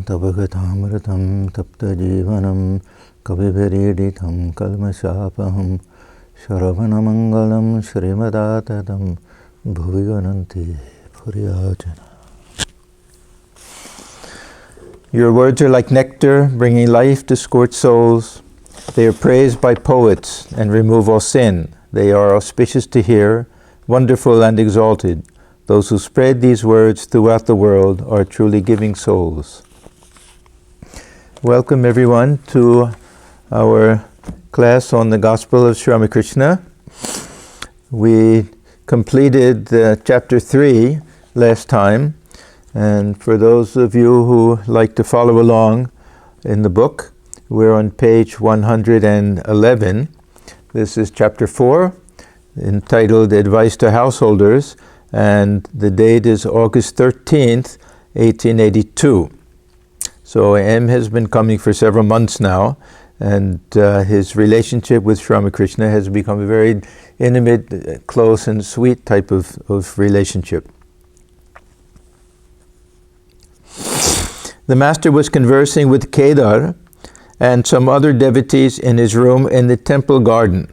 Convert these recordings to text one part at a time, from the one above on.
Tapagatamratam tapta jivanam kaviviriditham kalmasapaham Shravanamangalam Srimadatatam Bhuvigananti Puryajana. Your words are like nectar, bringing life to scorched souls. They are praised by poets and remove all sin. They are auspicious to hear, wonderful and exalted. Those who spread these words throughout the world are truly giving souls. Welcome everyone to our class on the Gospel of Sri Ramakrishna. We completed chapter 3 last time, and for those of you who like to follow along in the book, we're on page 111. This is chapter 4, entitled Advice to Householders, and the date is August 13th, 1882. So M has been coming for several months now, and his relationship with Sri Ramakrishna has become a very intimate, close and sweet type of relationship. The master was conversing with Kedar and some other devotees in his room in the temple garden.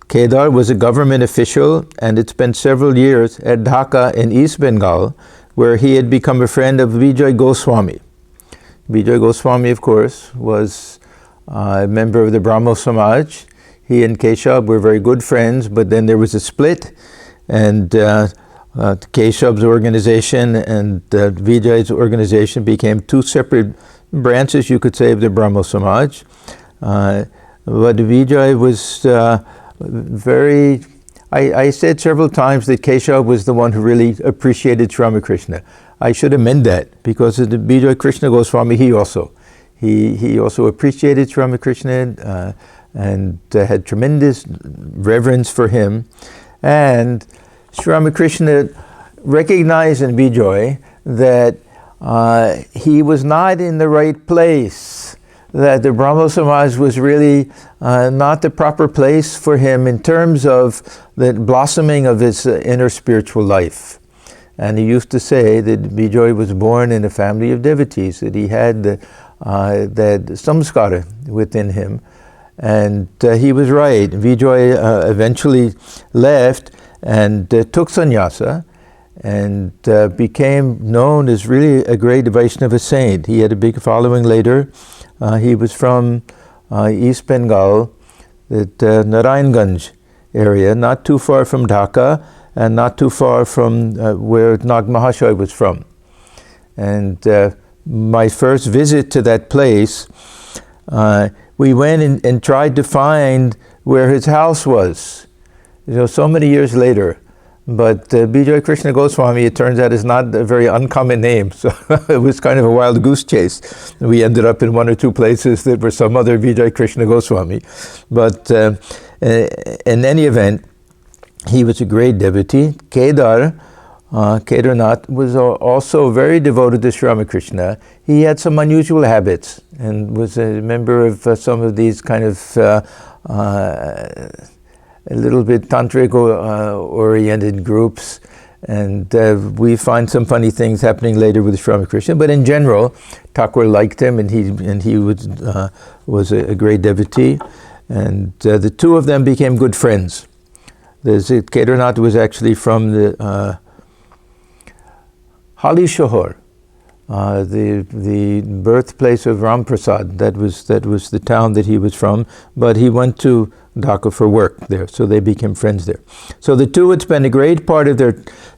Kedar was a government official and had spent several years at Dhaka in East Bengal, where he had become a friend of Vijay Goswami. Vijay Goswami, of course, was a member of the Brahmo Samaj. He and Keshav were very good friends, but then there was a split, and Keshav's organization and Vijay's organization became two separate branches, you could say, of the Brahmo Samaj. But Vijay was I said several times that Keshav was the one who really appreciated Sri Ramakrishna. I should amend that, because of the Vijay Krishna Goswami, he also appreciated Sri Ramakrishna and had tremendous reverence for him. And Sri Ramakrishna recognized in Vijay that he was not in the right place, that the Brahmo Samaj was really not the proper place for him in terms of the blossoming of his inner spiritual life. And he used to say that Vijay was born in a family of devotees, that he had that samskara within him. And he was right. Vijay eventually left and took sannyasa and became known as really a great Vaishnava saint. He had a big following later. He was from East Bengal, at Narayanganj area, not too far from Dhaka and not too far from where Nag Mahasaya was from. And my first visit to that place, we went and tried to find where his house was. So many years later. But Vijay Krishna Goswami, it turns out, is not a very uncommon name. So it was kind of a wild goose chase. We ended up in one or two places that were some other Vijay Krishna Goswami. But in any event, he was a great devotee. Kedarnath was also very devoted to Sri Ramakrishna. He had some unusual habits and was a member of some of these kind of a little bit tantric oriented groups, and we find some funny things happening later with Sri Ramakrishna. But in general, Thakur liked him, and he was a great devotee, and the two of them became good friends. Kedarnath was actually from the Hali Shahar, the birthplace of Ram Prasad. That was the town that he was from, but he went to Dhaka for work there, so they became friends there. So the two would spend a great part of their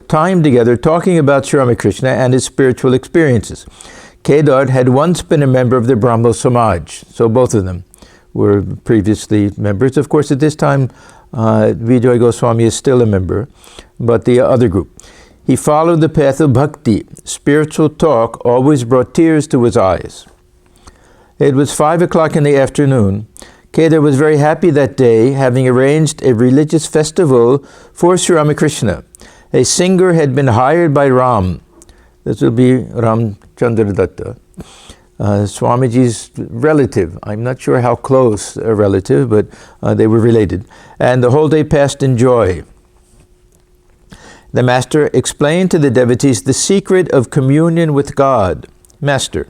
time together talking about Sri Ramakrishna and his spiritual experiences. Kedar had once been a member of the Brahmo Samaj, so both of them were previously members. Of course, at this time, Vijay Goswami is still a member, but the other group. He followed the path of bhakti. Spiritual talk always brought tears to his eyes. It was 5 o'clock in the afternoon. Kedar was very happy that day, having arranged a religious festival for Sri Ramakrishna. A singer had been hired by Ram. This will be Ram Chandra Datta, Swamiji's relative. I'm not sure how close a relative, but they were related. And the whole day passed in joy. The master explained to the devotees the secret of communion with God. Master,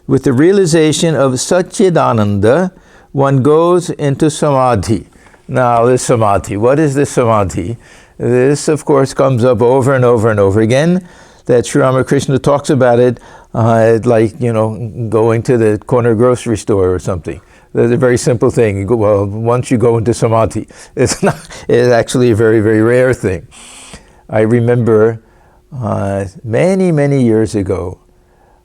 with the realization of Satchidananda, one goes into samadhi. Now, this samadhi, what is this samadhi? This, of course, comes up over and over and over again, that Sri Ramakrishna talks about it like, going to the corner grocery store or something. It's a very simple thing. Well, once you go into samadhi, it's actually a very, very rare thing. I remember many, many years ago,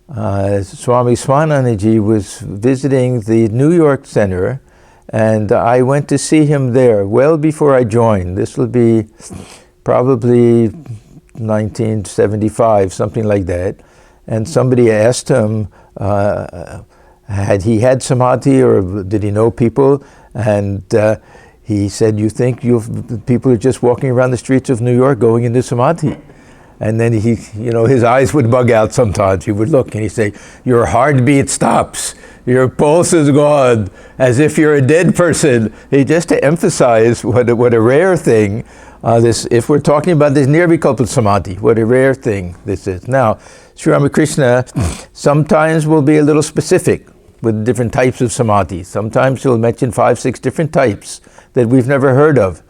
Swami Atmajnanananda was visiting the New York Center, and I went to see him there well before I joined. This will be probably 1975, something like that. And somebody asked him, had he had samadhi, or did he know people? And he said, you think people are just walking around the streets of New York going into samadhi? And then his eyes would bug out sometimes. He would look and he'd say, your heartbeat stops, your pulse is gone, as if you're a dead person. Just to emphasize what a rare thing if we're talking about this nirvikalpa samadhi, what a rare thing this is. Now, Sri Ramakrishna sometimes will be a little specific with different types of samadhi. Sometimes he'll mention 5, 6 different types that we've never heard of.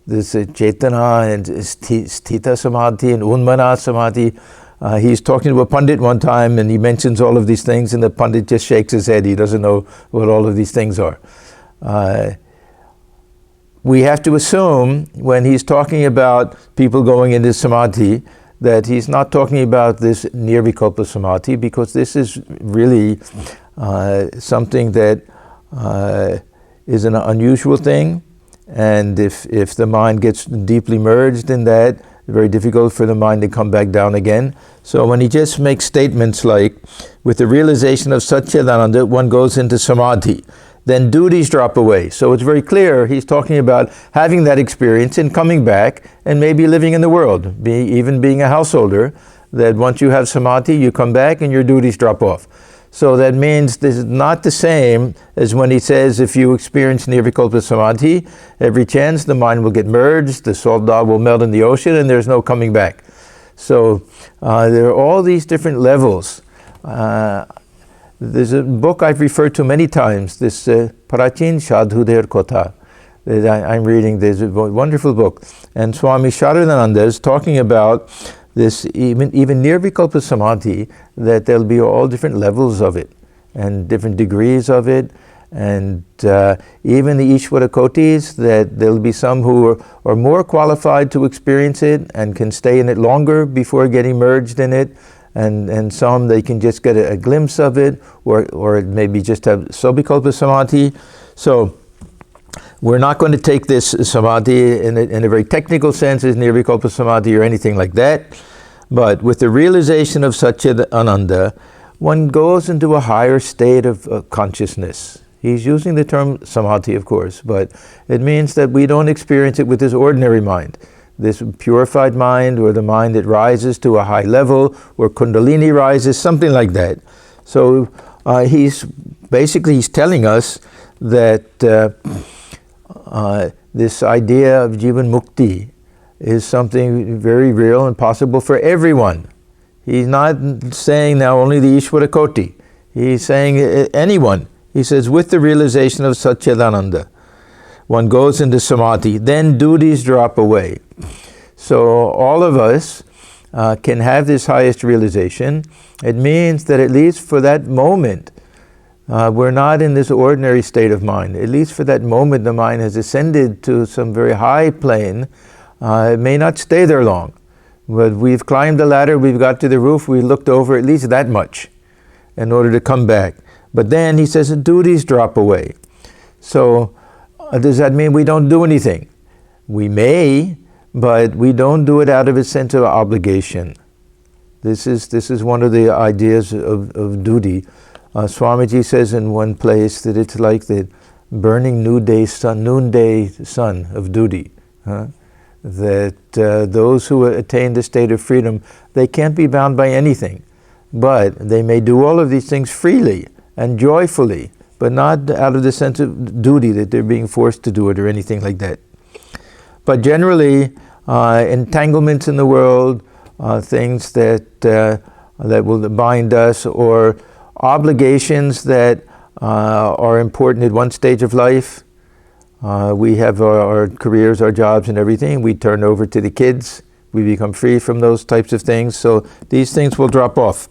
This Chetana and Sthita Samadhi and Unmana Samadhi. He's talking to a Pandit one time and he mentions all of these things, and the Pandit just shakes his head. He doesn't know what all of these things are. We have to assume when he's talking about people going into Samadhi that he's not talking about this Nirvikalpa Samadhi, because this is really something that is an unusual thing. And if the mind gets deeply merged in that, it's very difficult for the mind to come back down again. So when he just makes statements like, with the realization of Satchidananda, one goes into samadhi, then duties drop away. So it's very clear he's talking about having that experience and coming back and maybe living in the world, even being a householder, that once you have samadhi, you come back and your duties drop off. So that means this is not the same as when he says if you experience nirvikalpa samadhi, every chance the mind will get merged, the salt dog will melt in the ocean, and there's no coming back. So there are all these different levels. There's a book I've referred to many times, this Prachin Sadhuder Kotha that I'm reading. There's a wonderful book. And Swami Atmajnanananda is talking about this even nirvikalpa samadhi, that there'll be all different levels of it and different degrees of it, and even the Ishvara Kotis, that there'll be some who are more qualified to experience it and can stay in it longer before getting merged in it, and some they can just get a glimpse of it, or maybe just have sobikalpa samadhi. So we're not going to take this samadhi in a very technical sense as nirvikalpa samadhi or anything like that. But with the realization of Satchidananda, one goes into a higher state of consciousness. He's using the term samadhi, of course, but it means that we don't experience it with this ordinary mind, this purified mind, or the mind that rises to a high level, or kundalini rises, something like that. So he's telling us that this idea of Jivanmukti is something very real and possible for everyone. He's not saying now only the Ishvara Koti. He's saying anyone. He says, with the realization of Satchidananda, one goes into samadhi, then duties drop away. So all of us can have this highest realization. It means that at least for that moment, we're not in this ordinary state of mind. At least for that moment, the mind has ascended to some very high plane. It may not stay there long, but we've climbed the ladder, we've got to the roof, we looked over at least that much in order to come back. But then he says the duties drop away. So does that mean we don't do anything? We may, but we don't do it out of a sense of obligation. This is one of the ideas of duty. Swamiji says in one place that it's like the burning noonday sun of duty. That those who attain the state of freedom, they can't be bound by anything, but they may do all of these things freely and joyfully, but not out of the sense of duty that they're being forced to do it or anything like that. But generally, entanglements in the world, things that will bind us, or obligations that are important at one stage of life. We have our careers, our jobs and everything. We turn over to the kids. We become free from those types of things. So these things will drop off.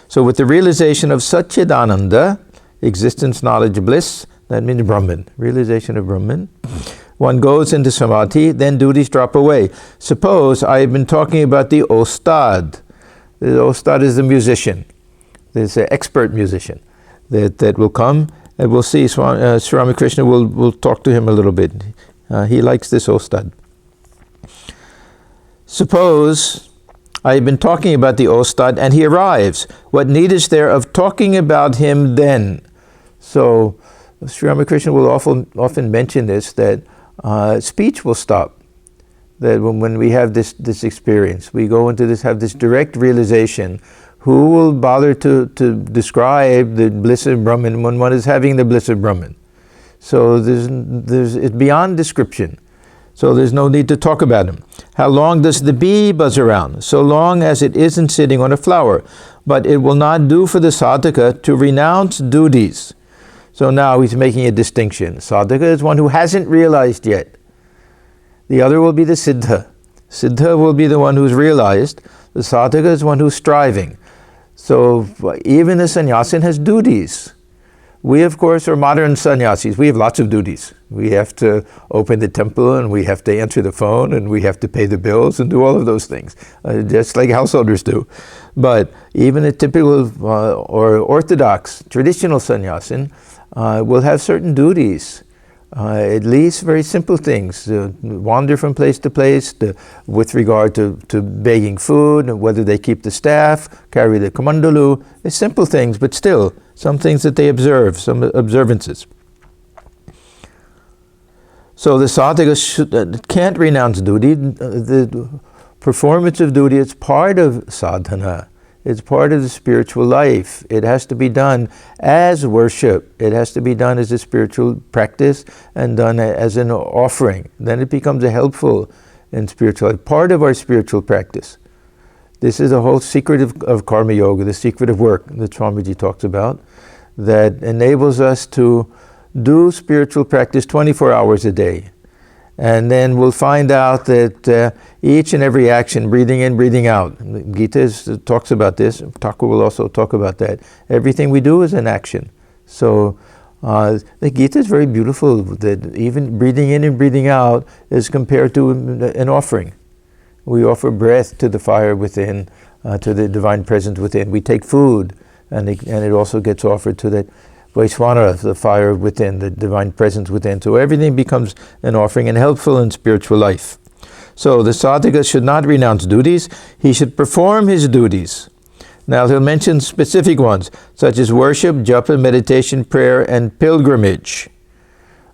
So with the realization of Satchidananda, existence, knowledge, bliss, that means Brahman, realization of Brahman, one goes into samadhi, then duties drop away. Suppose I've been talking about the Ostad. The Ostad is the musician. There's an expert musician that will come, and we'll see. Sri Ramakrishna will talk to him a little bit. He likes this Ostad. Suppose I've been talking about the Ostad and he arrives. What need is there of talking about him then? So Sri Ramakrishna will often mention this, that speech will stop. That when we have this experience, we go into this, have this direct realization. Who will bother to describe the bliss of Brahman when one is having the bliss of Brahman? So it's beyond description. So there's no need to talk about him. How long does the bee buzz around? So long as it isn't sitting on a flower. But it will not do for the sadhaka to renounce duties. So now he's making a distinction. Sadhaka is one who hasn't realized yet. The other will be the siddha. Siddha will be the one who's realized. The sadhaka is one who's striving. So even the sannyasin has duties. We, of course, are modern sannyasis. We have lots of duties. We have to open the temple, and we have to answer the phone, and we have to pay the bills and do all of those things, just like householders do. But even a typical or orthodox, traditional sannyasin will have certain duties. At least very simple things, wander from place to place with regard to begging food, whether they keep the staff, carry the kamandalu. It's simple things, but still, some things that they observe, some observances. So the sadhaka can't renounce duty. The performance of duty is part of sadhana. It's part of the spiritual life. It has to be done as worship. It has to be done as a spiritual practice and done as an offering. Then it becomes a helpful in spiritual life, part of our spiritual practice. This is the whole secret of karma yoga, the secret of work that Swamiji talks about, that enables us to do spiritual practice 24 hours a day. And then we'll find out that each and every action, breathing in, breathing out, Gita talks about this, Thakur will also talk about that. Everything we do is an action. So the Gita is very beautiful, that even breathing in and breathing out is compared to an offering. We offer breath to the fire within, to the divine presence within. We take food, and it also gets offered to the Vaishvana, the fire within, the divine presence within. So everything becomes an offering and helpful in spiritual life. So the sadhaka should not renounce duties. He should perform his duties. Now he'll mention specific ones, such as worship, japa, meditation, prayer, and pilgrimage.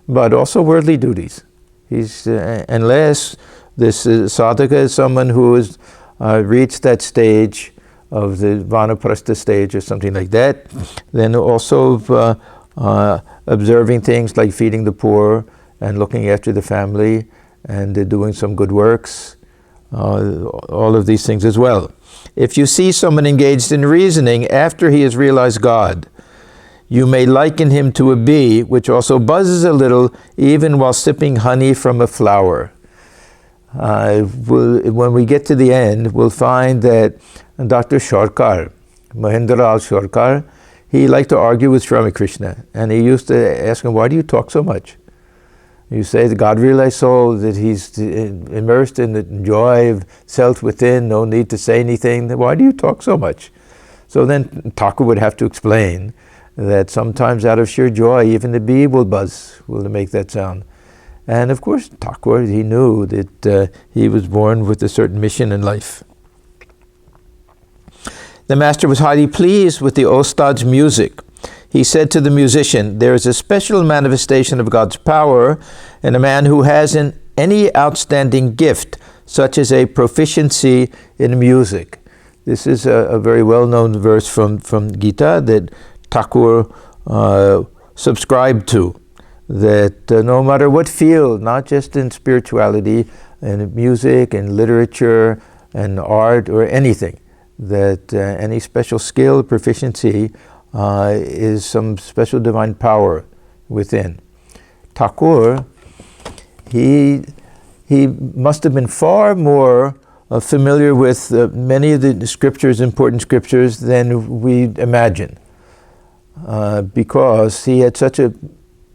But also worldly duties. Unless this sadhaka is someone who has reached that stage of the vanaprastha stage or something like that, then also observing things like feeding the poor and looking after the family and doing some good works, all of these things as well. If you see someone engaged in reasoning after he has realized God, you may liken him to a bee which also buzzes a little even while sipping honey from a flower. When we get to the end, we'll find that Dr. Sharkar, Mahendralal Sharkar, he liked to argue with Sri Ramakrishna, and he used to ask him, why do you talk so much? You say the God-realized soul, that he's immersed in the joy of self within, no need to say anything. Why do you talk so much? So then Thakur would have to explain that sometimes out of sheer joy, even the bee will buzz, will make that sound. And of course, Thakur, he knew that he was born with a certain mission in life. The master was highly pleased with the Ostad's music. He said to the musician, there is a special manifestation of God's power in a man who has any outstanding gift, such as a proficiency in music. This is a very well-known verse from Gita that Thakur subscribed to. That no matter what field, not just in spirituality, in music, in literature, and art, or anything, that any special skill, proficiency is some special divine power within. Thakur, he must have been far more familiar with many of the scriptures, important scriptures, than we imagine, because he had such a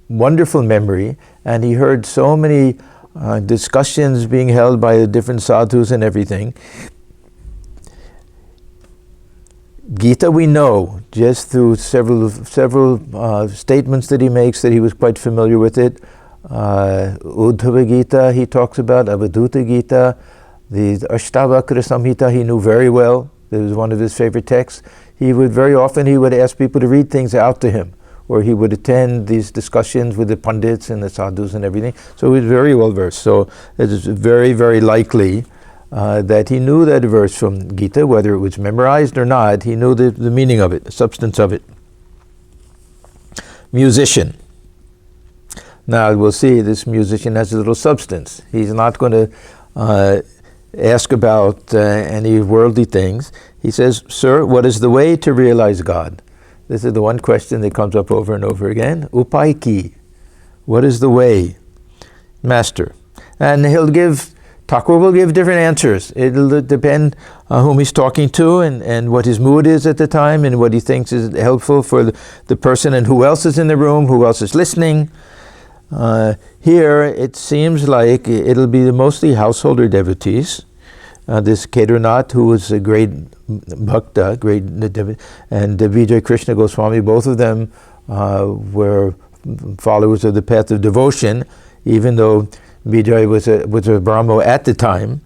wonderful memory, and he heard so many discussions being held by the different sadhus and everything. Gita we know just through several statements that he makes that he was quite familiar with it. Uddhava Gita he talks about, Avadhuta Gita, the Ashtavakra Samhita he knew very well. It was one of his favorite texts. He would very often ask people to read things out to him, or he would attend these discussions with the pandits and the sadhus and everything. So he was very well versed. So it is very, very likely that he knew that verse from Gita, whether it was memorized or not. He knew the meaning of it, the substance of it. Musician. Now we'll see this musician has a little substance. He's not going to ask about any worldly things. He says, "Sir, what is the way to realize God?" This is the one question that comes up over and over again. Upai ki. What is the way? Master. And Thakur will give different answers. It'll depend on whom he's talking to and what his mood is at the time and what he thinks is helpful for the person and who else is in the room, who else is listening. Here, it seems like it'll be mostly householder devotees. This Kedarnath, who was a great bhakta, and Vijay Krishna Goswami, both of them were followers of the path of devotion, even though Vijay was a Brahmo at the time.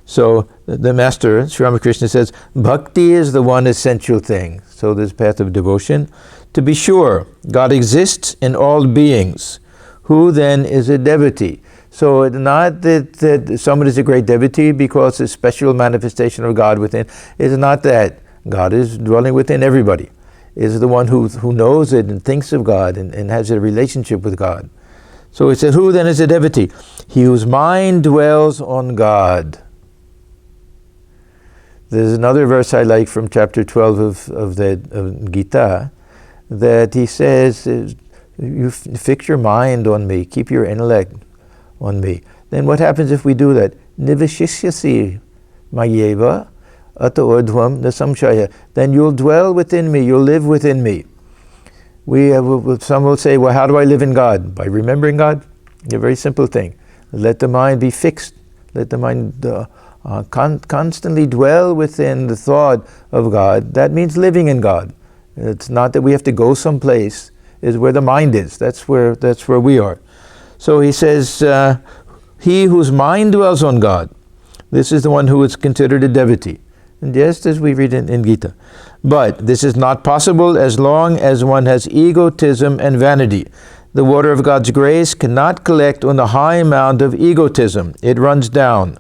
So the master, Sri Ramakrishna, says, bhakti is the one essential thing. So this path of devotion. To be sure, God exists in all beings. Who then is a devotee? So it's not that someone is a great devotee because a special manifestation of God within. It's not that. God is dwelling within everybody. Is the one who knows it and thinks of God and has a relationship with God. So it says, who then is a devotee? He whose mind dwells on God. There's another verse I like from chapter 12 of Gita, that he says, you fix your mind on me, keep your intellect on me. Then what happens if we do that? Nivashishyasi mayeva ata urdhvam nasamshaya. Then you'll dwell within me, you'll live within me. Some will say, well, how do I live in God? By remembering God? A very simple thing. Let the mind be fixed. Let the mind constantly dwell within the thought of God. That means living in God. It's not that we have to go someplace. Is where the mind is. That's where we are. So he says, he whose mind dwells on God, this is the one who is considered a devotee. And just as we read in Gita. But this is not possible as long as one has egotism and vanity. The water of God's grace cannot collect on the high amount of egotism. It runs down.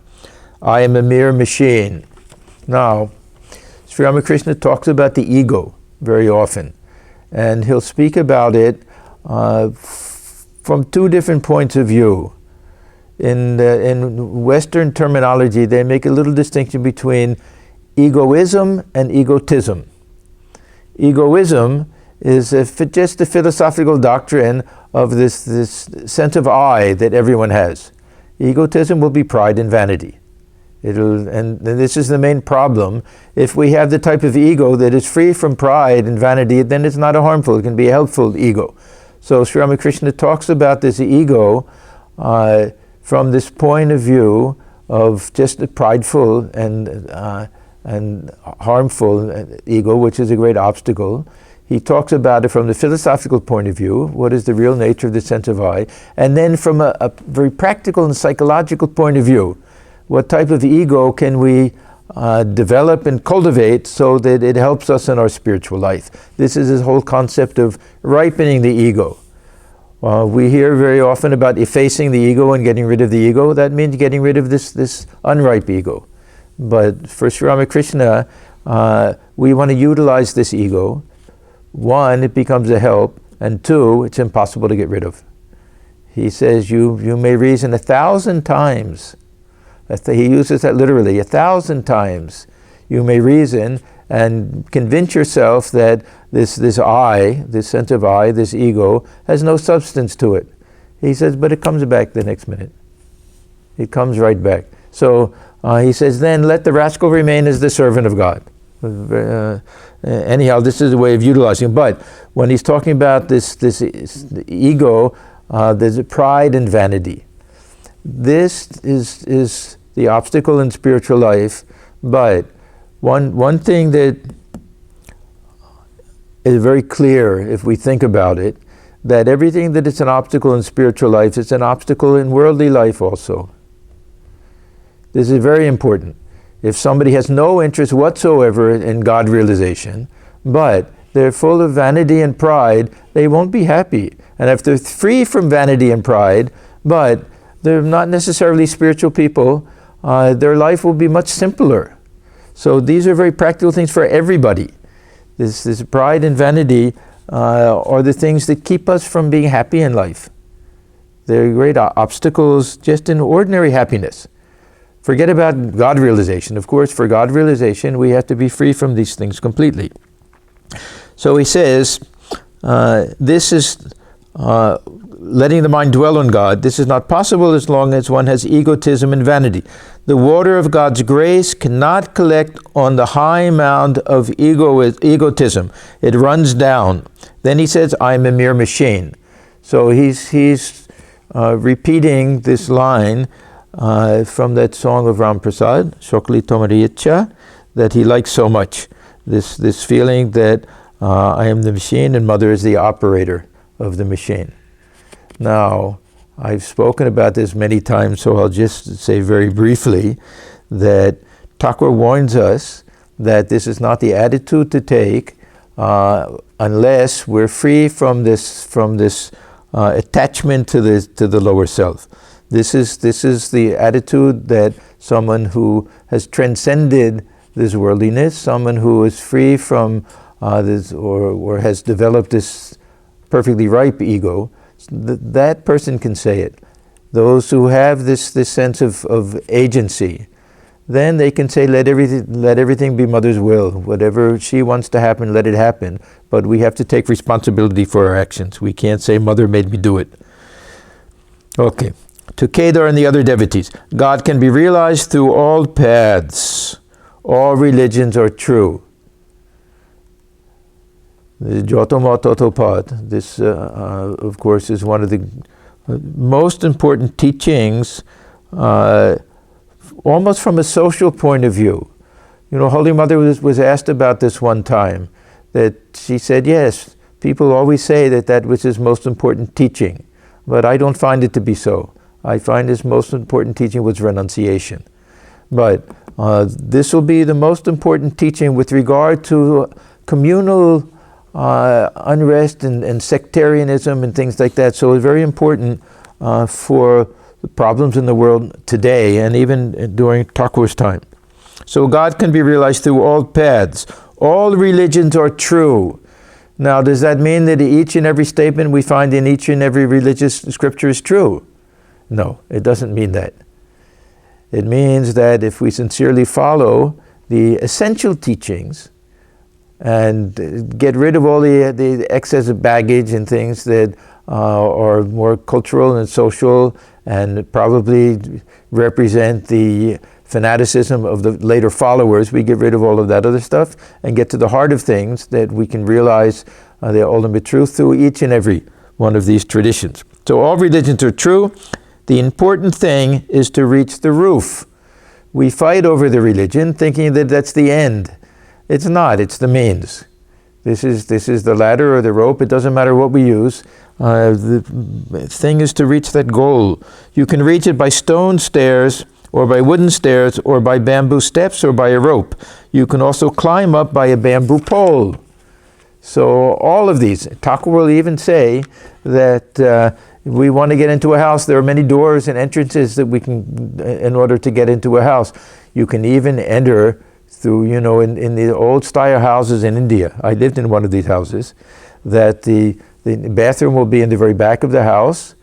I am a mere machine. Now, Sri Ramakrishna talks about the ego very often. And he'll speak about it from two different points of view. In Western terminology, they make a little distinction between egoism and egotism. Egoism is just a philosophical doctrine of this sense of I that everyone has. Egotism will be pride and vanity. And this is the main problem. If we have the type of ego that is free from pride and vanity, then it's not a harmful, it can be a helpful ego. So Sri Ramakrishna talks about this ego from this point of view of just a prideful and harmful ego, which is a great obstacle. He talks about it from the philosophical point of view, what is the real nature of the sense of I, and then from a very practical and psychological point of view, what type of ego can we develop and cultivate so that it helps us in our spiritual life? This is his whole concept of ripening the ego. We hear very often about effacing the ego and getting rid of the ego. That means getting rid of this unripe ego. But for Sri Ramakrishna, we want to utilize this ego. One, it becomes a help, and two, it's impossible to get rid of. He says you may reason 1,000 times. He uses that literally, 1,000 times you may reason, and convince yourself that this I, this sense of I, this ego, has no substance to it. He says, but it comes back the next minute. It comes right back. So he says, then let the rascal remain as the servant of God. Anyhow, this is a way of utilizing. But when he's talking about this ego, there's pride and vanity. This is the obstacle in spiritual life. But one thing that is very clear, if we think about it, that everything that is an obstacle in spiritual life is an obstacle in worldly life also. This is very important. If somebody has no interest whatsoever in God realization, but they're full of vanity and pride, they won't be happy. And if they're free from vanity and pride, but they're not necessarily spiritual people, their life will be much simpler. So these are very practical things for everybody. This pride and vanity are the things that keep us from being happy in life. They're great obstacles just in ordinary happiness. Forget about God realization. Of course, for God realization, we have to be free from these things completely. So he says, this is letting the mind dwell on God. This is not possible as long as one has egotism and vanity. The water of God's grace cannot collect on the high mound of egotism. It runs down. Then he says, I'm a mere machine. So he's repeating this line from that song of Ram Prasad, Shokli Tomari Icha, that he likes so much. This feeling that I am the machine and Mother is the operator of the machine. Now, I've spoken about this many times, so I'll just say very briefly that Thakur warns us that this is not the attitude to take unless we're free from this attachment to the lower self. This is the attitude that someone who has transcended this worldliness, someone who is free from this or has developed this perfectly ripe ego, that person can say it. Those who have this sense of agency, then they can say, let everything be Mother's will. Whatever she wants to happen, let it happen. But we have to take responsibility for our actions. We can't say, Mother made me do it. Okay. To Kedar and the other devotees, God can be realized through all paths. All religions are true. The Jotama Totopad, this of course is one of the most important teachings, almost from a social point of view. You know, Holy Mother was asked about this one time, that she said, yes, people always say that which is most important teaching, but I don't find it to be so. I find this most important teaching was renunciation. But this will be the most important teaching with regard to communal unrest and sectarianism and things like that. So it's very important for the problems in the world today and even during Thakur's time. So God can be realized through all paths. All religions are true. Now, does that mean that each and every statement we find in each and every religious scripture is true? No, it doesn't mean that. It means that if we sincerely follow the essential teachings and get rid of all the excess of baggage and things that are more cultural and social and probably represent the fanaticism of the later followers, we get rid of all of that other stuff and get to the heart of things, that we can realize the ultimate truth through each and every one of these traditions. So all religions are true. The important thing is to reach the roof. We fight over the religion thinking that that's the end. It's not, it's the means. This is the ladder or the rope, it doesn't matter what we use. The thing is to reach that goal. You can reach it by stone stairs, or by wooden stairs, or by bamboo steps, or by a rope. You can also climb up by a bamboo pole. So all of these, Thakur will even say that we want to get into a house, there are many doors and entrances that we can, in order to get into a house. You can even enter through, you know, in the old style houses in India. I lived in one of these houses, that the bathroom will be in the very back of the house,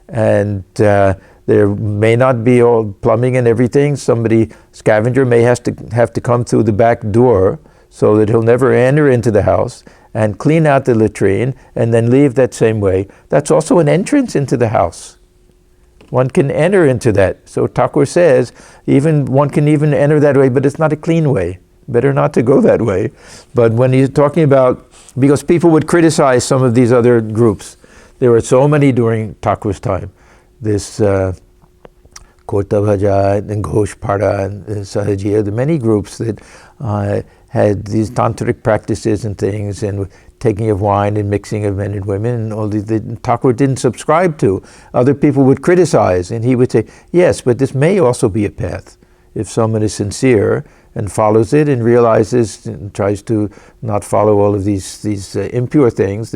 and there may not be all plumbing and everything. Scavenger may have to come through the back door, so that he'll never enter into the house, and clean out the latrine, and then leave that same way. That's also an entrance into the house. One can enter into that. So Thakur says, one can even enter that way, but it's not a clean way. Better not to go that way. But when he's talking about, because people would criticize some of these other groups. There were so many during Thakur's time. This Kotavaja and Ghoshpada and Sahajiya, the many groups that had these tantric practices and things, and taking of wine and mixing of men and women, and all these that Thakur didn't subscribe to. Other people would criticize, and he would say, yes, but this may also be a path. If someone is sincere and follows it and realizes and tries to not follow all of these impure things,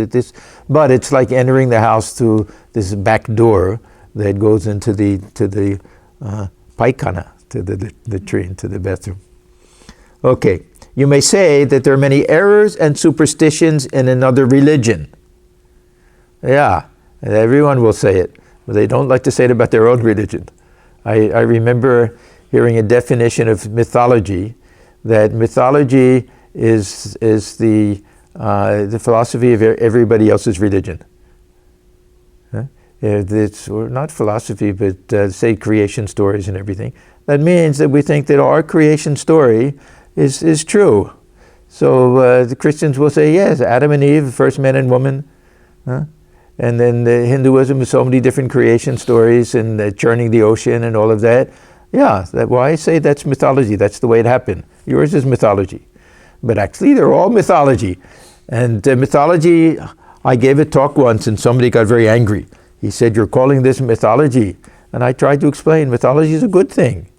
but it's like entering the house through this back door that goes into the paikana, to the latrine, to the bathroom. Okay. You may say that there are many errors and superstitions in another religion. Yeah, and everyone will say it, but they don't like to say it about their own religion. I remember hearing a definition of mythology, that mythology is the philosophy of everybody else's religion. It's, or not philosophy, but say creation stories and everything. That means that we think that our creation story is true. So the Christians will say, yes, Adam and Eve, first man and woman. And then the Hinduism is so many different creation stories, and churning the ocean and all of that. Yeah, I say that's mythology. That's the way it happened. Yours is mythology. But actually, they're all mythology. And mythology, I gave a talk once, and somebody got very angry. He said, you're calling this mythology. And I tried to explain, mythology is a good thing.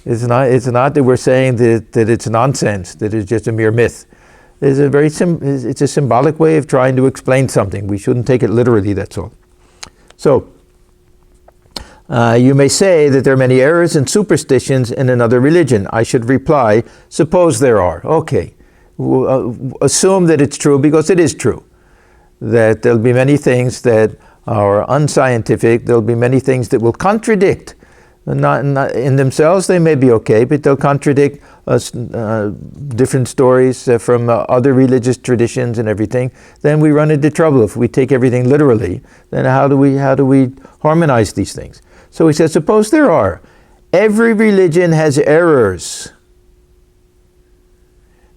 It's not that we're saying that it's nonsense, that it's just a mere myth. It's a symbolic way of trying to explain something. We shouldn't take it literally, that's all. So, you may say that there are many errors and superstitions in another religion. I should reply, suppose there are. Okay, assume that it's true, because it is true. That there'll be many things that are unscientific, there'll be many things that will contradict. Not in themselves, they may be okay, but they'll contradict different stories from other religious traditions and everything. Then we run into trouble. If we take everything literally, then how do we harmonize these things? So he says, suppose there are. Every religion has errors.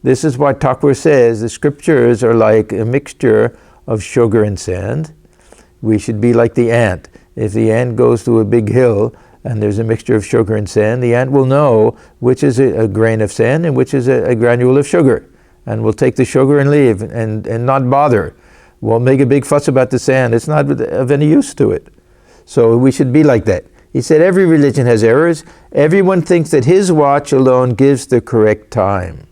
This is what Thakur says. The scriptures are like a mixture of sugar and sand. We should be like the ant. If the ant goes to a big hill, and there's a mixture of sugar and sand, the ant will know which is a grain of sand and which is a granule of sugar. And will take the sugar and leave and not bother. Won't make a big fuss about the sand. It's not of any use to it. So we should be like that. He said every religion has errors. Everyone thinks that his watch alone gives the correct time.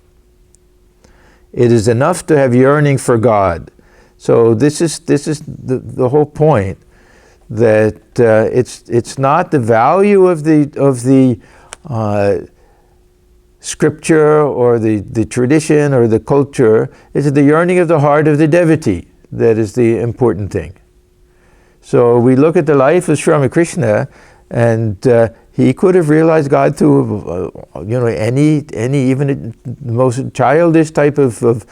It is enough to have yearning for God. So this is the whole point. That it's not the value of the scripture or the tradition or the culture. It's the yearning of the heart of the devotee that is the important thing. So we look at the life of Sri Ramakrishna, and he could have realized God through any even the most childish type of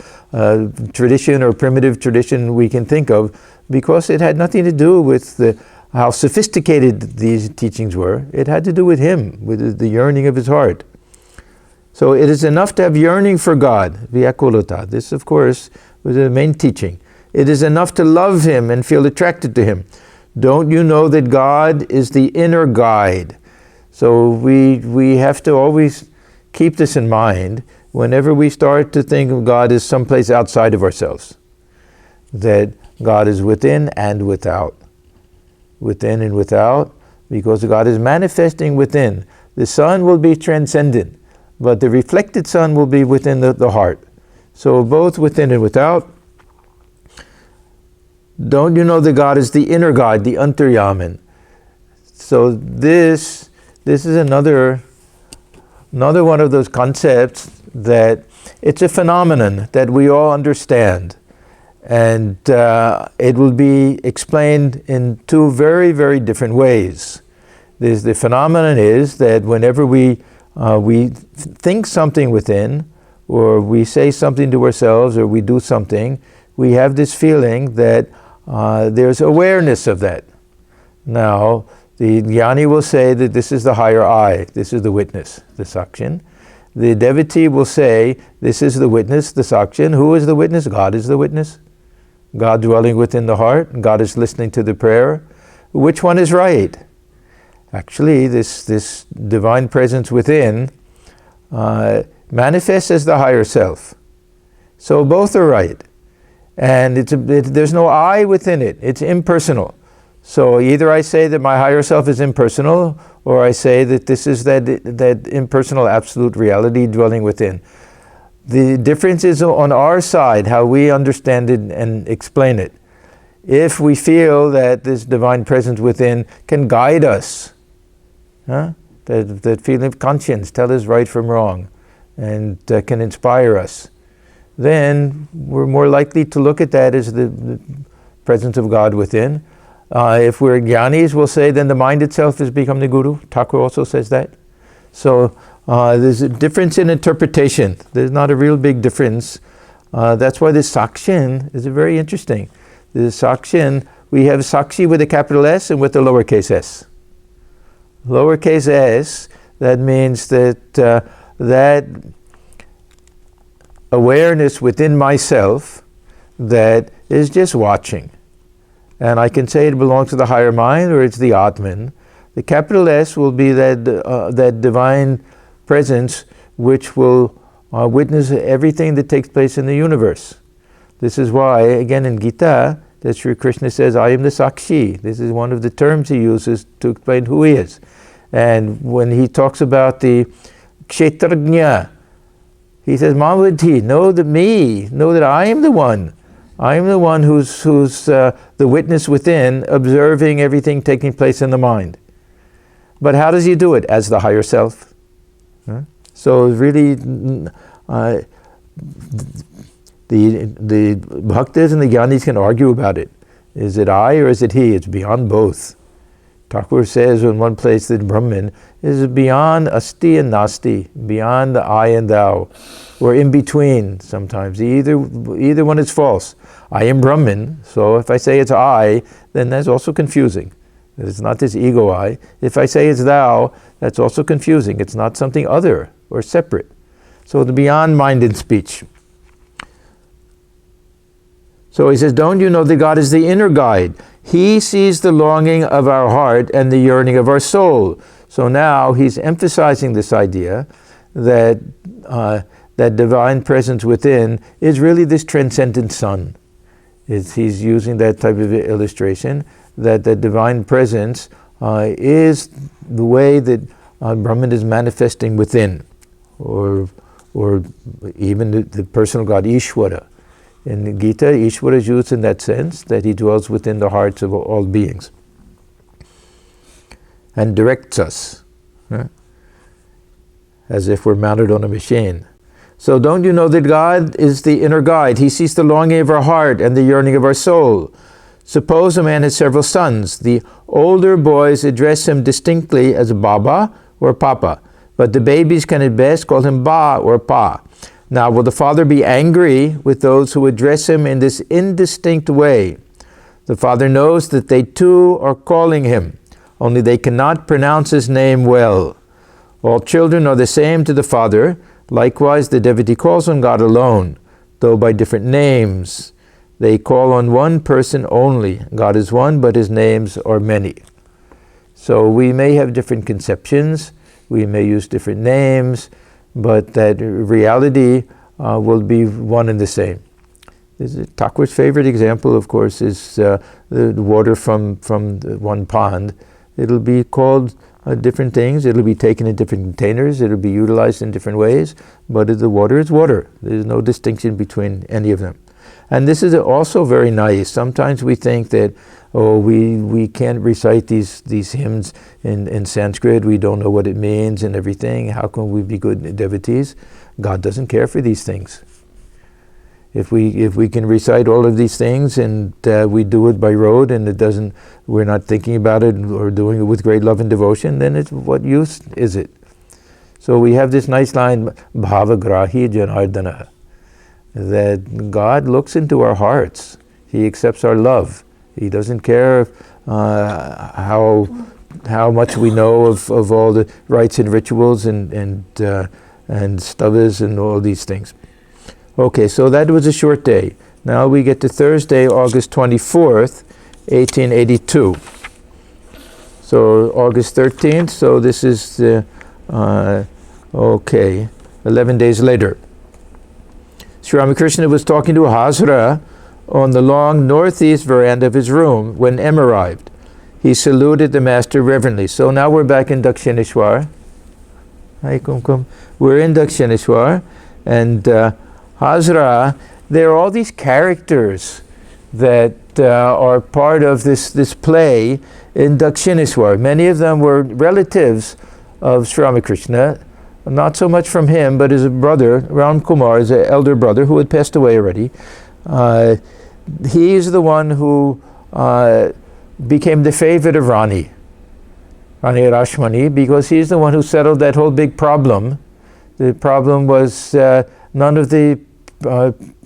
tradition or primitive tradition we can think of, because it had nothing to do with how sophisticated these teachings were. It had to do with him, with the yearning of his heart. So it is enough to have yearning for God, vyakulata. This, of course, was the main teaching. It is enough to love him and feel attracted to him. Don't you know that God is the inner guide? So we have to always keep this in mind whenever we start to think of God as someplace outside of ourselves. That God is within and without. Within and without, because God is manifesting within. The sun will be transcendent, but the reflected sun will be within the heart. So both within and without. Don't you know that God is the inner God, the Antaryaman? So this is another one of those concepts that it's a phenomenon that we all understand. And it will be explained in two very, very different ways. The phenomenon is that whenever we think something within, or we say something to ourselves, or we do something, we have this feeling that there's awareness of that. Now, the jnani will say that this is the higher I, this is the witness, the sakshin. The devotee will say, this is the witness, the sakshin. Who is the witness? God is the witness. God dwelling within the heart. God is listening to the prayer. Which one is right? Actually, this divine presence within manifests as the higher self. So both are right. And there's no I within it. It's impersonal. So either I say that my higher self is impersonal, or I say that this is that impersonal absolute reality dwelling within. The difference is on our side, how we understand it and explain it. If we feel that this divine presence within can guide us, that feeling of conscience, tell us right from wrong, and can inspire us, then we're more likely to look at that as the presence of God within. If we're jnanis, we'll say then the mind itself has become the guru. Thakur also says that. So there's a difference in interpretation. There's not a real big difference. That's why this sakshin is very interesting. The sakshin, we have sakshi with a capital S and with a lowercase s. Lowercase s, that means that that awareness within myself that is just watching. And I can say it belongs to the higher mind, or it's the Atman. The capital S will be that divine presence which will witness everything that takes place in the universe. This is why, again in Gita, that Sri Krishna says, I am the Sakshi. This is one of the terms he uses to explain who he is. And when he talks about the Kshetrajna, he says, Mamvati, know that I am the one. I am the one who's the witness within, observing everything taking place in the mind. But how does he do it? As the higher self. So really, the bhaktas and the jnanis can argue about it. Is it I or is it he? It's beyond both. Thakur says in one place that Brahman is beyond asti and nasti, beyond the I and thou, or in between sometimes. Either one is false. I am Brahman, so if I say it's I, then that's also confusing. It's not this ego I. If I say it's thou, that's also confusing. It's not something other or separate. So the beyond mind and speech. So he says, don't you know that God is the inner guide? He sees the longing of our heart and the yearning of our soul. So now he's emphasizing this idea that that divine presence within is really this transcendent sun. He's using that type of illustration, that the divine presence is the way that Brahman is manifesting within, or even the personal God, Ishvara. In the Gita, Ishvara is used in that sense, that he dwells within the hearts of all beings and directs us, as if we're mounted on a machine. So don't you know that God is the inner guide? He sees the longing of our heart and the yearning of our soul. Suppose a man has several sons. The older boys address him distinctly as Baba or Papa, but the babies can at best call him Ba or Pa. Now, will the father be angry with those who address him in this indistinct way? The father knows that they too are calling him, only they cannot pronounce his name well. All children are the same to the father. Likewise, the devotee calls on God alone, though by different names. They call on one person only. God is one, but his names are many. So we may have different conceptions, we may use different names, but that reality will be one and the same. Thakur's favorite example, of course, is the water from one pond. It'll be called different things. It'll be taken in different containers. It'll be utilized in different ways. But the water is water. There's no distinction between any of them. And this is also very nice. Sometimes we think that, we can't recite these hymns in Sanskrit. We don't know what it means and everything. How can we be good devotees? God doesn't care for these things. If we can recite all of these things and we do it by rote and we're not thinking about it or doing it with great love and devotion, then what use is it? So we have this nice line, Bhavagrahi Janardana, that God looks into our hearts. He accepts our love. He doesn't care how much we know of all the rites and rituals and stavas and all these things. Okay, so that was a short day. Now we get to Thursday, August 24th, 1882. So August 13th, so this is the, 11 days later. Sri Ramakrishna was talking to Hazra on the long northeast veranda of his room when M arrived. He saluted the master reverently. So now we're back in Dakshineshwar. Hi, Kumkum. We're in Dakshineshwar, and Hazra, there are all these characters that are part of this play in Dakshineshwar. Many of them were relatives of Sri Ramakrishna, not so much from him, but his brother, Ram Kumar, his elder brother, who had passed away already. He's the one who became the favorite of Rani Rashmani, because he's the one who settled that whole big problem. The problem was none of the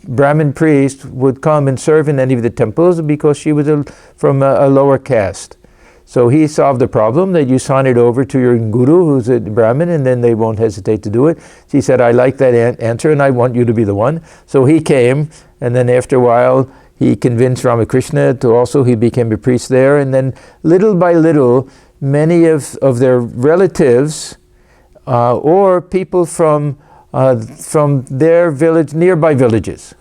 Brahmin priests would come and serve in any of the temples because she was from a lower caste. So he solved the problem that you sign it over to your guru, who's a Brahmin, and then they won't hesitate to do it. He said, I like that answer and I want you to be the one. So he came, and then after a while he convinced Ramakrishna to also, he became a priest there, and then little by little many of their relatives or people from their village, nearby villages.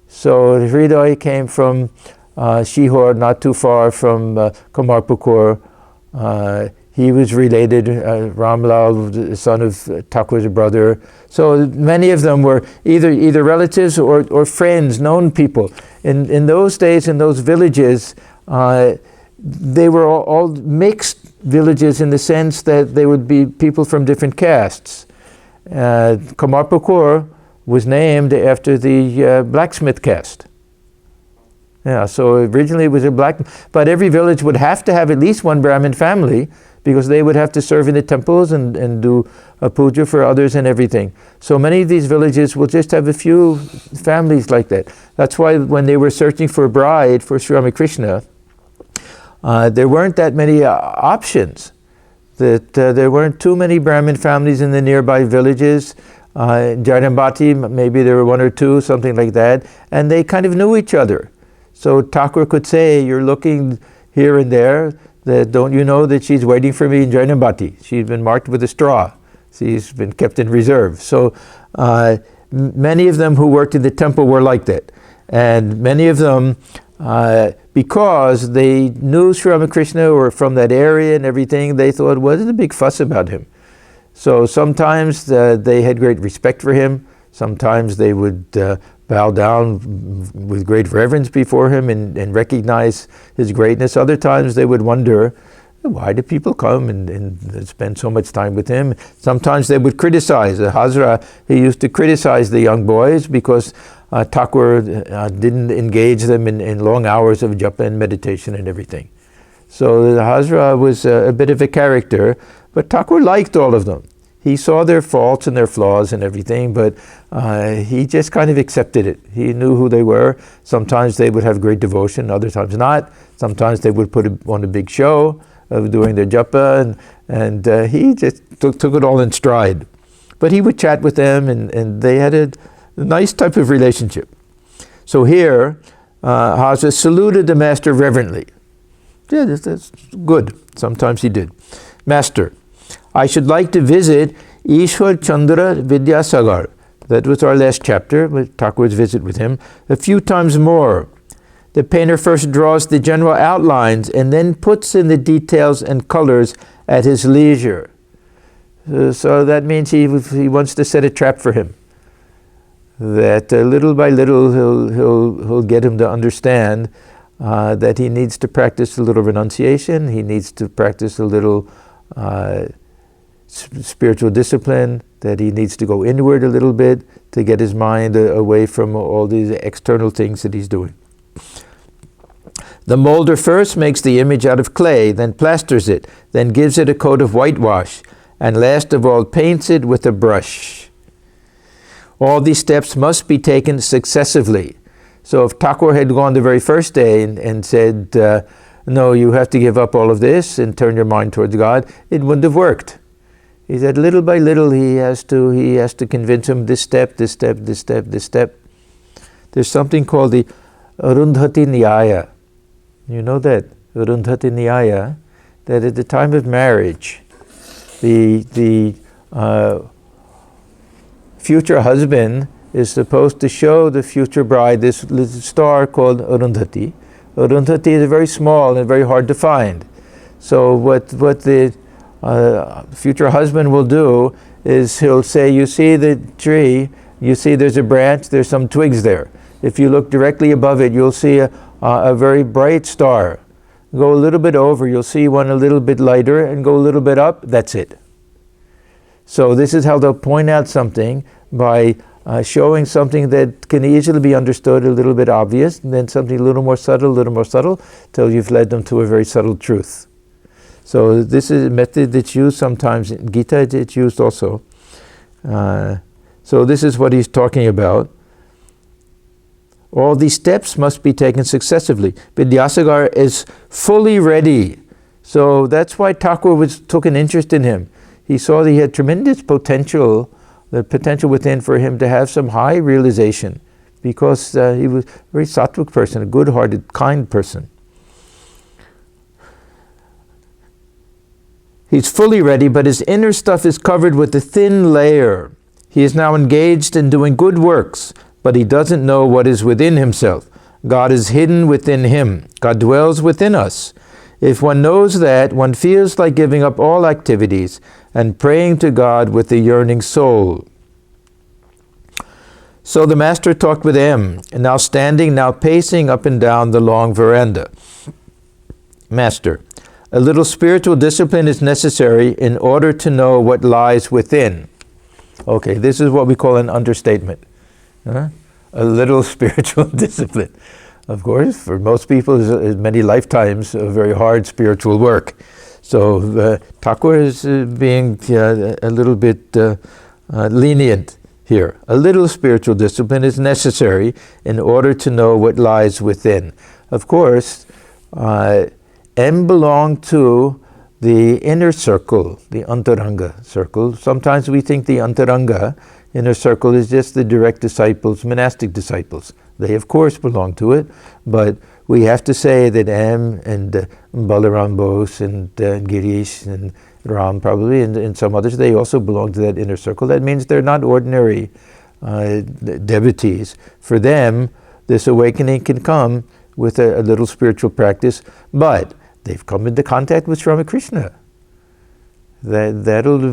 So Hriday came from Shihor, not too far from Kamarpukur. He was related, Ramlal, the son of Thakur's brother. So many of them were either relatives or friends, known people. In those days, in those villages, they were all mixed villages in the sense that they would be people from different castes. Kamarpukur was named after the blacksmith caste. Yeah, so originally it was a black, but every village would have to have at least one Brahmin family, because they would have to serve in the temples and do a puja for others and everything. So many of these villages will just have a few families like that. That's why when they were searching for a bride for Sri Ramakrishna, there weren't that many options. There weren't too many Brahmin families in the nearby villages. Jainabati, maybe there were one or two, something like that, and they kind of knew each other. So Thakur could say, you're looking here and there, that don't you know that she's waiting for me in Jainabati? She's been marked with a straw. She's been kept in reserve. So many of them who worked in the temple were like that. And many of them, because they knew Sri Ramakrishna or from that area and everything, they thought, well, there's a big fuss about him. So sometimes they had great respect for him. Sometimes they would bow down with great reverence before him and recognize his greatness. Other times they would wonder, why do people come and spend so much time with him? Sometimes they would criticize. Hazra, he used to criticize the young boys because Thakur didn't engage them in long hours of japa and meditation and everything. So Hazra was a bit of a character, but Thakur liked all of them. He saw their faults and their flaws and everything, but he just kind of accepted it. He knew who they were. Sometimes they would have great devotion, other times not. Sometimes they would put on a big show of doing their japa, and he just took it all in stride. But he would chat with them, and they had a nice type of relationship. So here, Hazra saluted the master reverently. Yeah, that's good. Sometimes he did. Master, I should like to visit Ishwar Chandra Vidyasagar. That was our last chapter, with Thakur's visit with him, a few times more. The painter first draws the general outlines and then puts in the details and colors at his leisure. So that means he wants to set a trap for him. That little by little he'll get him to understand that he needs to practice a little renunciation, he needs to practice a little spiritual discipline, that he needs to go inward a little bit to get his mind away from all these external things that he's doing. The molder first makes the image out of clay, then plasters it, then gives it a coat of whitewash. and last of all paints it with a brush. All these steps must be taken successively. So if Thakur had gone the very first day and said, no, you have to give up all of this and turn your mind towards God, it wouldn't have worked. He said little by little he has to convince him this step, this step, this step, this step. There's something called the Arundhati Nyaya. You know that? Arundhati Nyaya, that at the time of marriage, the future husband is supposed to show the future bride this little star called Arundhati. Arundhati is very small and very hard to find. So what the future husband will do is he'll say, you see the tree, you see there's a branch, there's some twigs there. If you look directly above it, you'll see a very bright star. Go a little bit over, you'll see one a little bit lighter, and go a little bit up, that's it. So this is how they'll point out something by showing something that can easily be understood, a little bit obvious, and then something a little more subtle, till you've led them to a very subtle truth. So this is a method that's used sometimes in Gita, it's used also. So this is what he's talking about. All these steps must be taken successively. Vidyasagar is fully ready. So that's why Thakur took an interest in him. He saw that he had tremendous potential, the potential within for him to have some high realization, because he was a very sattvic person, a good-hearted, kind person. He's fully ready, but his inner stuff is covered with a thin layer. He is now engaged in doing good works, but he doesn't know what is within himself. God is hidden within him. God dwells within us. If one knows that, one feels like giving up all activities and praying to God with a yearning soul. So the master talked with M, and now standing, now pacing up and down the long veranda. Master, a little spiritual discipline is necessary in order to know what lies within. Okay, this is what we call an understatement. A little spiritual discipline. Of course, for most people, is many lifetimes of very hard spiritual work. So Thakur is being a little bit lenient here. A little spiritual discipline is necessary in order to know what lies within. Of course, M belonged to the inner circle, the Antaranga circle. Sometimes we think the Antaranga inner circle is just the direct disciples, monastic disciples. They of course belong to it, but we have to say that M and Balaram Bose and Girish and Ram probably and some others, they also belong to that inner circle. That means they're not ordinary devotees. For them, this awakening can come with a little spiritual practice, but they've come into contact with Sri Ramakrishna. That'll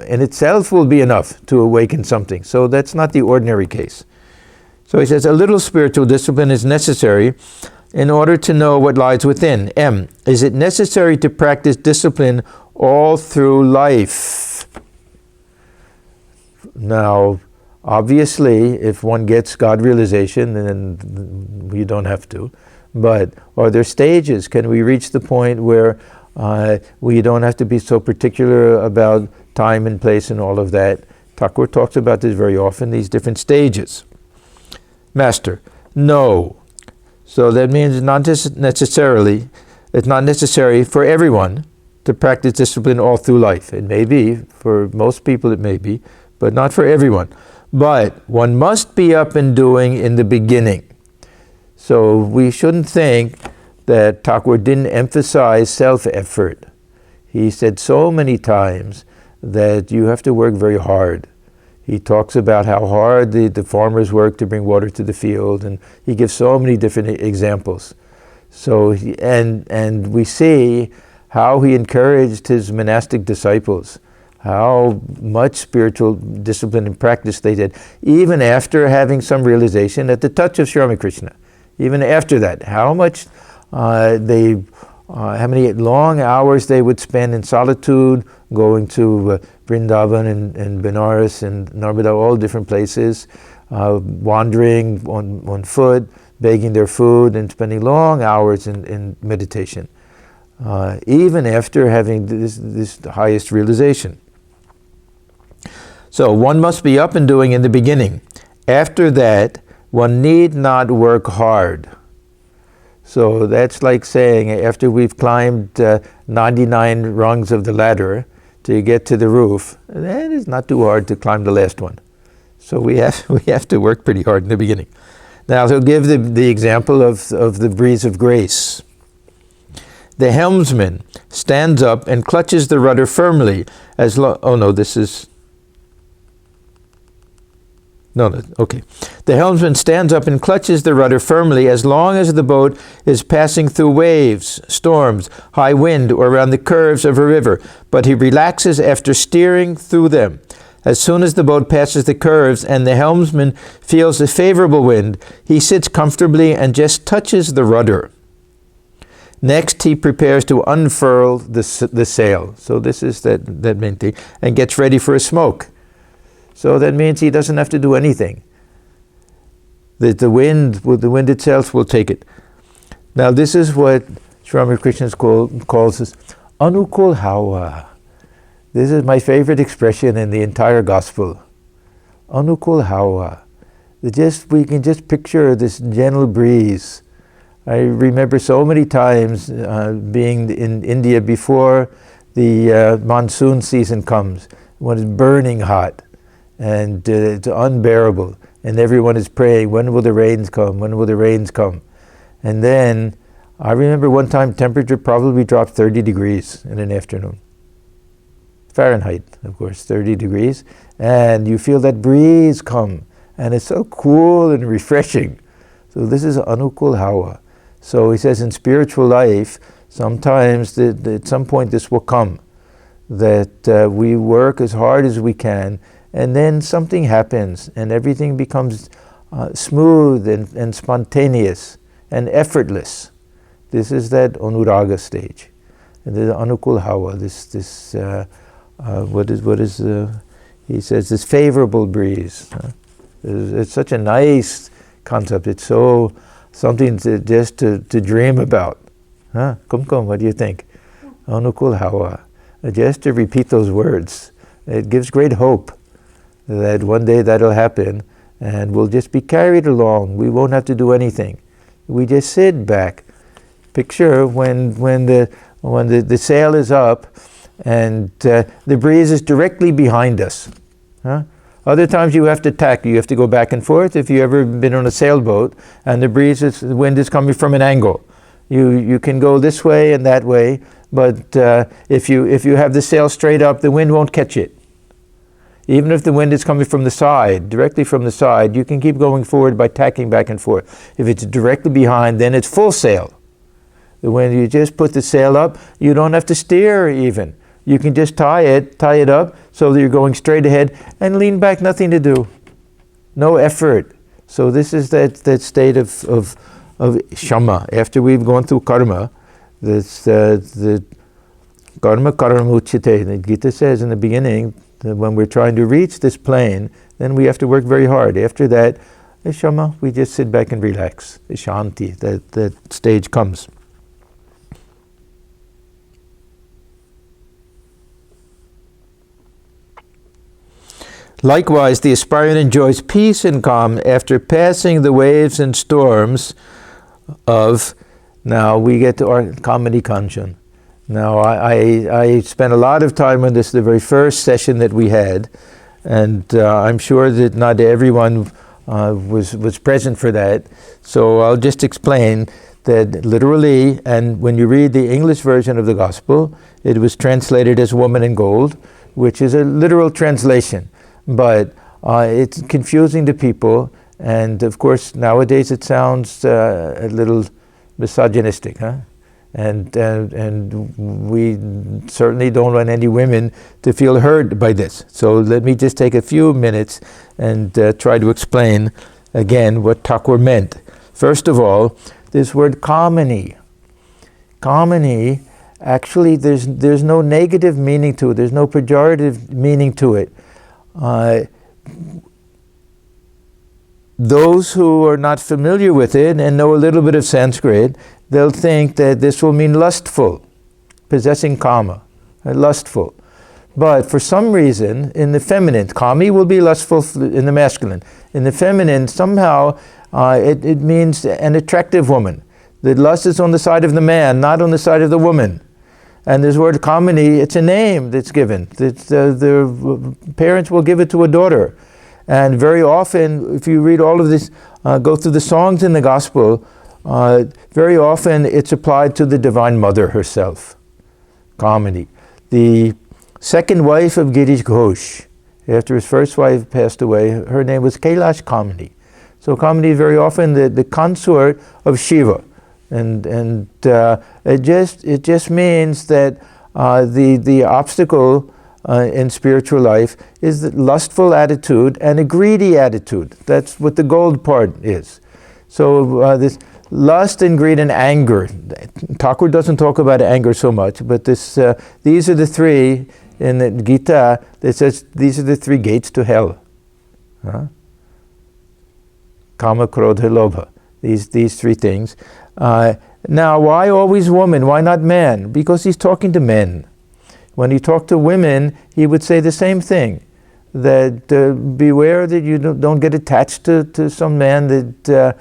in itself will be enough to awaken something. So that's not the ordinary case. So he says, a little spiritual discipline is necessary in order to know what lies within. M, is it necessary to practice discipline all through life? Now, obviously, if one gets God realization, then you don't have to. But are there stages? Can we reach the point where we don't have to be so particular about time and place and all of that? Thakur talks about this very often, these different stages. Master, no. So that means it's not necessary for everyone to practice discipline all through life. It may be, for most people it may be, but not for everyone. But one must be up and doing in the beginning. So we shouldn't think that Thakur didn't emphasize self-effort. He said so many times that you have to work very hard. He talks about how hard the farmers work to bring water to the field, and he gives so many different examples. So, and we see how he encouraged his monastic disciples, how much spiritual discipline and practice they did, even after having some realization at the touch of Sri Ramakrishna. Even after that, how many long hours they would spend in solitude, going to Vrindavan and Benares and Narmada, all different places, wandering on foot, begging their food, and spending long hours in meditation, even after having this highest realization. So one must be up and doing in the beginning. After that, one need not work hard. So that's like saying after we've climbed 99 rungs of the ladder to get to the roof, that is not too hard to climb the last one. So we have to work pretty hard in the beginning. Now he'll give the example of the breeze of grace. The helmsman stands up and clutches the rudder firmly as long... Oh no, this is... No, okay. The helmsman stands up and clutches the rudder firmly as long as the boat is passing through waves, storms, high wind, or around the curves of a river, but he relaxes after steering through them. As soon as the boat passes the curves and the helmsman feels a favorable wind, he sits comfortably and just touches the rudder. Next, he prepares to unfurl the sail. So this is that main thing, and gets ready for a smoke. So that means he doesn't have to do anything. The wind itself will take it. Now this is what Sri Ramakrishna calls this Anukul Hawa. This is my favorite expression in the entire gospel. Anukul Hawa. We can just picture this gentle breeze. I remember so many times being in India before the monsoon season comes, when it's burning hot. And it's unbearable, and everyone is praying, when will the rains come, when will the rains come? And then I remember one time temperature probably dropped 30 degrees in an afternoon. Fahrenheit, of course, 30 degrees, and you feel that breeze come, and it's so cool and refreshing. So this is Anukul Hawa. So he says in spiritual life, sometimes at some point this will come, that we work as hard as we can, and then something happens, and everything becomes smooth and spontaneous and effortless. This is that Anuraga stage, and the Anukul Hawa. He says this favorable breeze. It's such a nice concept. It's so something to dream about. Kumkum, what do you think? Anukul Hawa. Just to repeat those words, it gives great hope that one day that'll happen, and we'll just be carried along. We won't have to do anything. We just sit back. Picture when the sail is up, and the breeze is directly behind us. Other times you have to tack. You have to go back and forth. If you've ever been on a sailboat, and the wind is coming from an angle, you can go this way and that way. But if you have the sail straight up, the wind won't catch it. Even if the wind is coming from the side, directly from the side, you can keep going forward by tacking back and forth. If it's directly behind, then it's full sail. When you just put the sail up, you don't have to steer even. You can just tie it up so that you're going straight ahead and lean back, nothing to do. No effort. So this is that state of shama. After we've gone through karma, the karma karamuchite. The Gita says in the beginning, that when we're trying to reach this plane, then we have to work very hard. After that, shama, we just sit back and relax. The shanti, that stage comes. Likewise, the aspirant enjoys peace and calm after passing the waves and storms of... Now we get to our kamani kanchan. Now I spent a lot of time on this, the very first session that we had, and I'm sure that not everyone was present for that. So I'll just explain that literally, and when you read the English version of the Gospel, it was translated as woman in gold, which is a literal translation. But it's confusing to people, and of course nowadays it sounds a little misogynistic, and we certainly don't want any women to feel hurt by this. So let me just take a few minutes and try to explain again what Thakur meant. First of all, this word kamani. Kamani, actually there's no negative meaning to it, there's no pejorative meaning to it. Those who are not familiar with it and know a little bit of Sanskrit, they'll think that this will mean lustful, possessing kama, lustful. But for some reason, in the feminine, kami will be lustful in the masculine. In the feminine, somehow it means an attractive woman. The lust is on the side of the man, not on the side of the woman. And this word kamini, it's a name that's given. The parents will give it to a daughter. And very often, if you read all of this, go through the songs in the gospel, very often it's applied to the Divine Mother herself, Kamini. The second wife of Girish Ghosh, after his first wife passed away, her name was Kailash Kamini. So Kamini is very often the consort of Shiva. And it just means that the obstacle in spiritual life is the lustful attitude and a greedy attitude. That's what the gold part is. So this lust and greed and anger. Thakur doesn't talk about anger so much, but these are the three in the Gita that says these are the three gates to hell. Kama, Krodha, Lobha. These three things. Now, why always woman? Why not man? Because he's talking to men. When he talked to women, he would say the same thing. That beware that you don't get attached to some man, that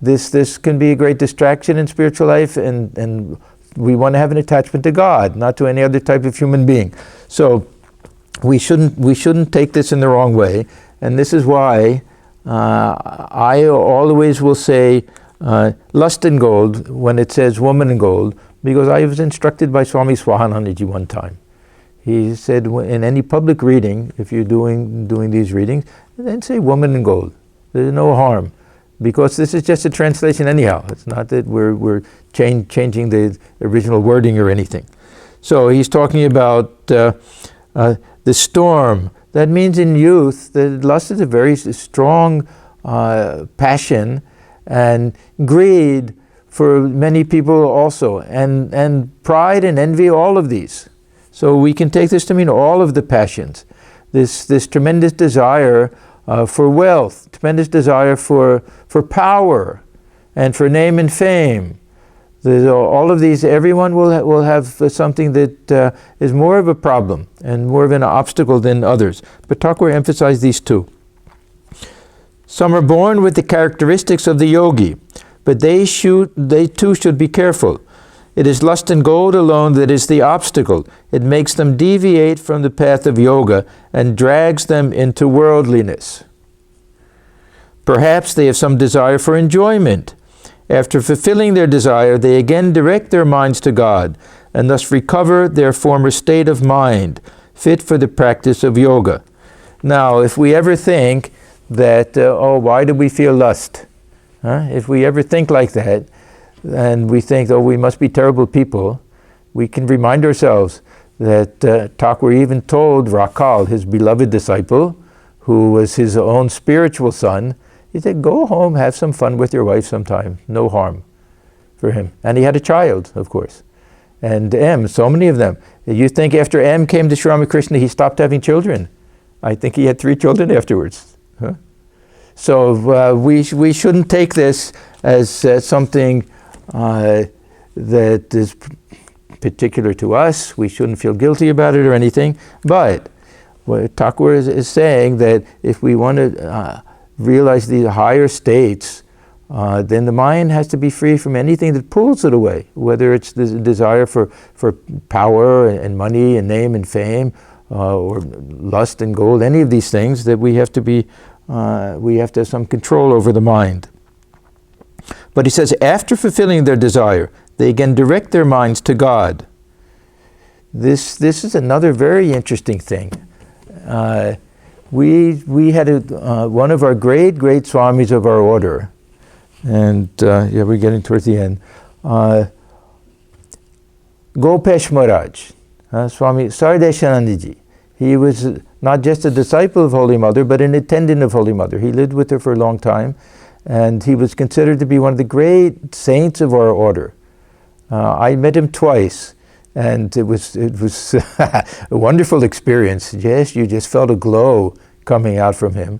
this can be a great distraction in spiritual life, and we want to have an attachment to God, not to any other type of human being. So we shouldn't take this in the wrong way, and this is why I always will say lust and gold when it says woman and gold, because I was instructed by Swami Swahanandaji one time. He said, in any public reading, if you're doing these readings, then say woman and gold. There's no harm, because this is just a translation anyhow. It's not that we're changing the original wording or anything. So he's talking about the storm. That means in youth, that lust is a very strong passion, and greed for many people also, and pride and envy, all of these. So we can take this to mean all of the passions. This tremendous desire for wealth, tremendous desire for power, and for name and fame. All of these, everyone will have something that is more of a problem and more of an obstacle than others. But Thakur emphasized these two. Some are born with the characteristics of the yogi, but they too should be careful. It is lust and gold alone that is the obstacle. It makes them deviate from the path of yoga and drags them into worldliness. Perhaps they have some desire for enjoyment. After fulfilling their desire, they again direct their minds to God, and thus recover their former state of mind, fit for the practice of yoga. Now, if we ever think that, why do we feel lust? If we ever think like that, and we think, we must be terrible people, we can remind ourselves that Thakur even told Rakal, his beloved disciple, who was his own spiritual son, he said, go home, have some fun with your wife sometime. No harm for him. And he had a child, of course. And M, so many of them. You think after M came to Sri Ramakrishna, he stopped having children? I think he had 3 children afterwards. So we shouldn't take this as something that is particular to us. We shouldn't feel guilty about it or anything. But what Thakur is saying, that if we want to realize these higher states, then the mind has to be free from anything that pulls it away, whether it's the desire for power and money and name and fame, or lust and gold, any of these things, that we have to have some control over the mind. But he says, after fulfilling their desire, they again direct their minds to God. This is another very interesting thing. We had one of our great swamis of our order, and we're getting towards the end. Gopesh Maharaj, Swami Sardeshanandaji. He was not just a disciple of Holy Mother, but an attendant of Holy Mother. He lived with her for a long time, and he was considered to be one of the great saints of our order. I met him twice, and it was a wonderful experience. Yes, you just felt a glow coming out from him.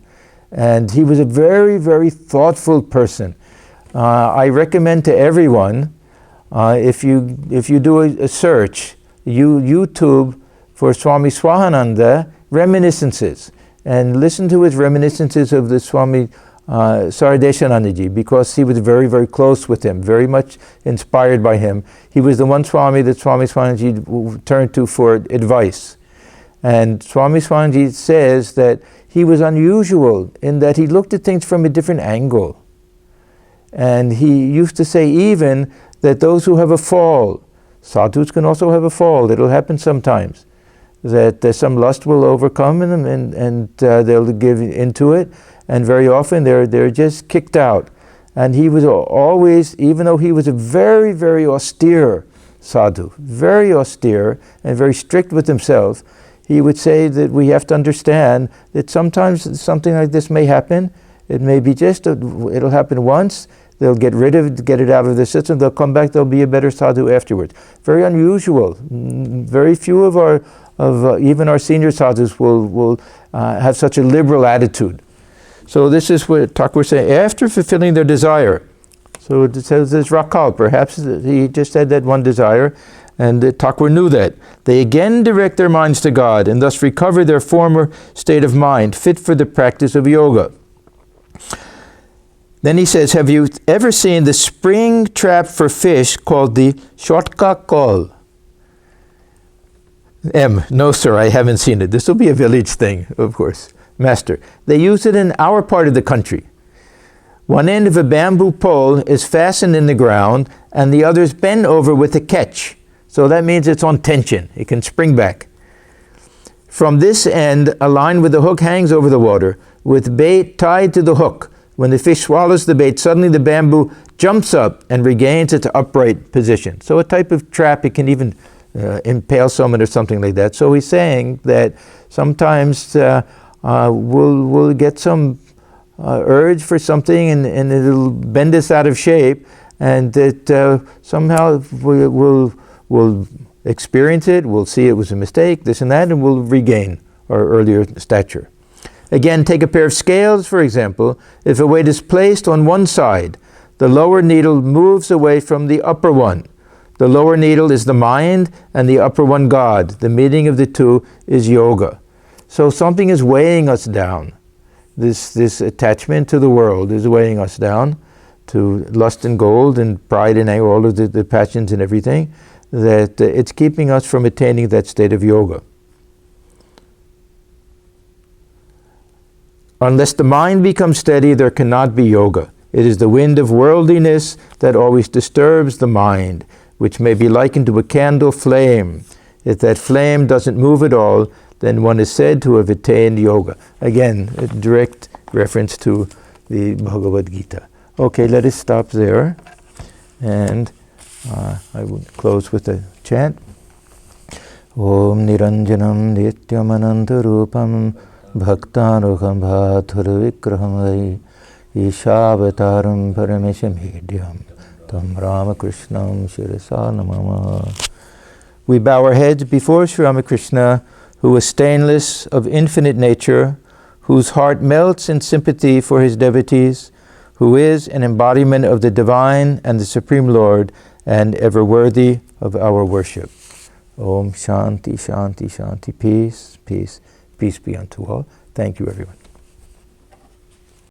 And he was a very, very thoughtful person. I recommend to everyone, if you do a search, YouTube for Swami Swahananda reminiscences, and listen to his reminiscences of the Swami Saradeshanandaji, because he was very, very close with him, very much inspired by him. He was the one Swami that Swami Swahanandaji turned to for advice. And Swami Swahanandaji says that he was unusual in that he looked at things from a different angle. And he used to say even that those who have a fall, sadhus can also have a fall, it'll happen sometimes, that some lust will overcome them and they'll give into it, and very often they're just kicked out. And he was always, even though he was a very, very austere sadhu, very austere and very strict with himself, he would say that we have to understand that sometimes something like this may happen. It may be just, it'll happen once, they'll get it out of the system, they'll come back, they'll be a better sadhu afterwards. Very unusual. Very few of even our senior sadhus will have such a liberal attitude. So this is what Thakur saying, after fulfilling their desire. So it says this Rakal, perhaps he just had that one desire, and Thakur knew that. They again direct their minds to God, and thus recover their former state of mind, fit for the practice of yoga. Then he says, have you ever seen the spring trap for fish called the Shotka Kol? No sir, I haven't seen it. This will be a village thing, of course. Master, they use it in our part of the country. One end of a bamboo pole is fastened in the ground, and the other is bent over with a catch. So that means it's on tension. It can spring back. From this end, a line with the hook hangs over the water, with bait tied to the hook. When the fish swallows the bait, suddenly the bamboo jumps up and regains its upright position. So a type of trap, it can even impale someone or something like that. So he's saying that sometimes we'll get some urge for something and it'll bend us out of shape, and that somehow we'll experience it, we'll see it was a mistake, this and that, and we'll regain our earlier stature. Again, take a pair of scales, for example. If a weight is placed on one side, the lower needle moves away from the upper one. The lower needle is the mind, and the upper one God. The meeting of the two is yoga. So something is weighing us down. This attachment to the world is weighing us down, to lust and gold and pride and anger, all of the passions and everything, that it's keeping us from attaining that state of yoga. Unless the mind becomes steady, there cannot be yoga. It is the wind of worldliness that always disturbs the mind, which may be likened to a candle flame. If that flame doesn't move at all, then one is said to have attained yoga. Again, a direct reference to the Bhagavad Gita. Okay, let us stop there. And I will close with a chant. Om Niranjanam Nityam Ananta Rupam Bhaktanukham Bhathur Vikraham Vai Ishavataram Parameshamedhyam Tam Ramakrishnam Shirasa Namama. We bow our heads before Sri Ramakrishna, who is stainless, of infinite nature, whose heart melts in sympathy for his devotees, who is an embodiment of the Divine and the Supreme Lord, and ever worthy of our worship. Om Shanti, Shanti, Shanti. Peace, peace, peace be unto all. Thank you, everyone.